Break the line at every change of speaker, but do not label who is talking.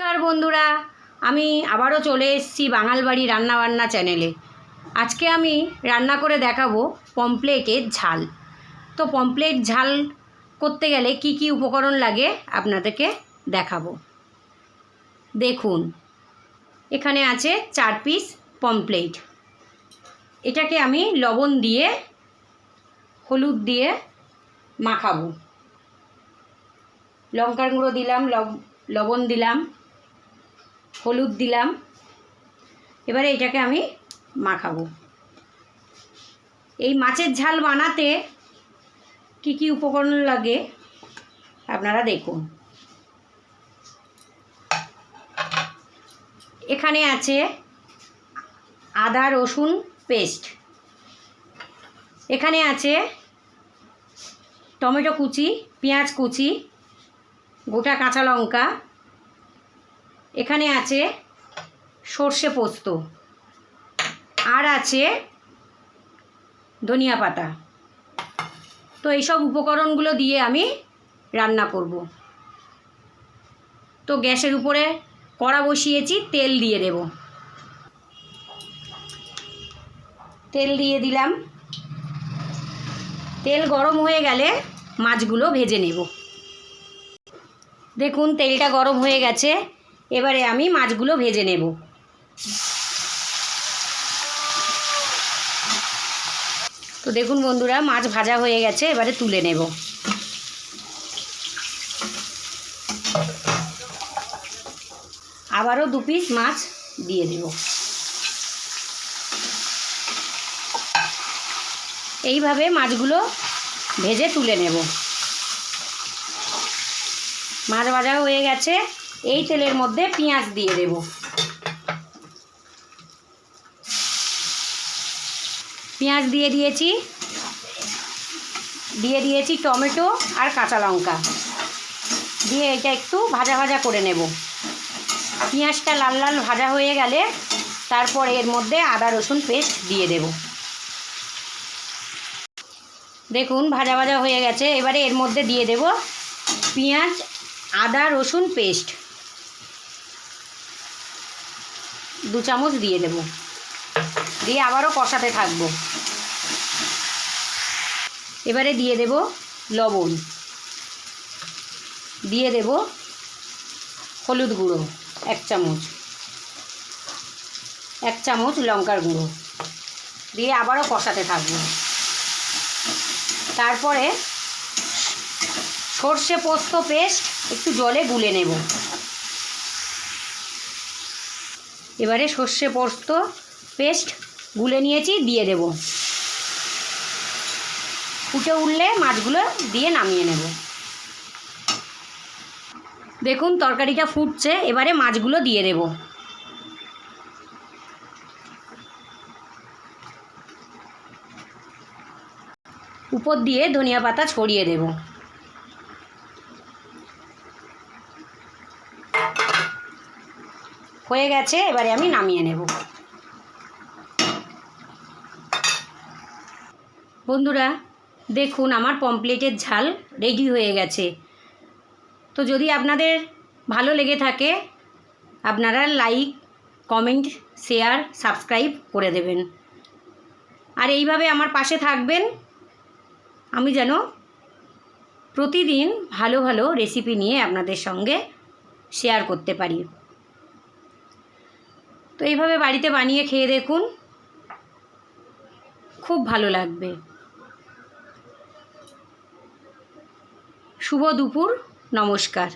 নমস্কার বন্ধুরা, আমি আবারও চলে এসেছি বাঙাল বাড়ি রান্নাবান্না চ্যানেলে। আজকে আমি রান্না করে দেখাবো পমফ্লেটের ঝাল। তো পমফ্লেট ঝাল করতে গেলে কি কি উপকরণ লাগে আপনাদেরকে দেখাবো। দেখুন, এখানে আছে 4 পিস পমফ্লেট। এটাকে আমি লবণ দিয়ে হলুদ দিয়ে মাখাবো। লঙ্কার গুঁড়ো দিলাম, লবণ দিলাম, হলুদ দিলাম। এবারে এটাকে আমি মাখাবো। এই মাছের ঝাল বানাতে কি কি উপকরণ লাগে আপনারা দেখুন। এখানে আছে আদা রসুন পেস্ট, এখানে আছে টমেটো কুচি, পেঁয়াজ কুচি, গোটা কাঁচা লঙ্কা, এখানে আছে সর্ষে পোস্ত, আর আছে ধনিয়া পাতা। তো এইসব উপকরণগুলো দিয়ে আমি রান্না করব। তো গ্যাসের উপরে কড়া বসিয়েছি, তেল দিয়ে দেব। তেল দিয়ে দিলাম। তেল গরম হয়ে গেলে মাছগুলো ভেজে নেব। দেখুন, তেলটা গরম হয়ে গেছে। এবারে আমি মাছগুলো ভেজে নেব। তো দেখুন বন্ধুরা, মাছ ভাজা হয়ে গেছে। এবারে তুলে নেব। আবারও 2 পিস মাছ দিয়ে দেব। এইভাবে মাছগুলো ভেজে তুলে নেব। মাছ ভাজা হয়ে গেছে। এই তেলের মধ্যে পেঁয়াজ দিয়ে দেব। পেঁয়াজ দিয়ে দিয়েছি টমেটো আর কাঁচা লঙ্কা দিয়ে এটা একটু ভাজা ভাজা করে নেব। পেঁয়াজটা লাল লাল ভাজা হয়ে গেলে তারপর এর মধ্যে আদা রসুন পেস্ট দিয়ে দেব। দেখুন, ভাজা ভাজা হয়ে গেছে। এবারে এর মধ্যে দিয়ে দেব পেঁয়াজ আদা রসুন পেস্ট 2 চামচ দিয়ে দেব। দিয়ে আবারও কষাতে থাকবো। এবারে দিয়ে দেব লবণ, দিয়ে দেব হলুদ গুঁড়ো 1 চামচ, 1 চামচ লঙ্কার গুঁড়ো দিয়ে আবারও কষাতে থাকবো। তারপরে সর্ষে পোস্ত পেস্ট একটু জলে গুলে নেব। এবারে সর্ষে পোস্ত পেস্ট গুলে নিয়েছি, দিয়ে দেব। ফুটে উঠলে মাছগুলো দিয়ে নামিয়ে নেব। দেখুন, তরকারিটা ফুটছে। এবারে মাছগুলো দিয়ে দেব। উপর দিয়ে ধনিয়া পাতা ছড়িয়ে দেব। হয়ে গেছে। এবারে আমি নামিয়ে নেব। বন্ধুরা দেখুন, আমার পমফ্লেটের ঝাল রেডি হয়ে গেছে। তো যদি আপনাদের ভালো লেগে থাকে আপনারা লাইক, কমেন্ট, শেয়ার, সাবস্ক্রাইব করে দেবেন। আর এইভাবে আমার পাশে থাকবেন, আমি যেন প্রতিদিন ভালো ভালো রেসিপি নিয়ে আপনাদের সঙ্গে শেয়ার করতে পারি। তো এইভাবে বাড়িতে বানিয়ে খেয়ে দেখুন, খুব ভালো লাগবে। শুভ দুপুর, নমস্কার।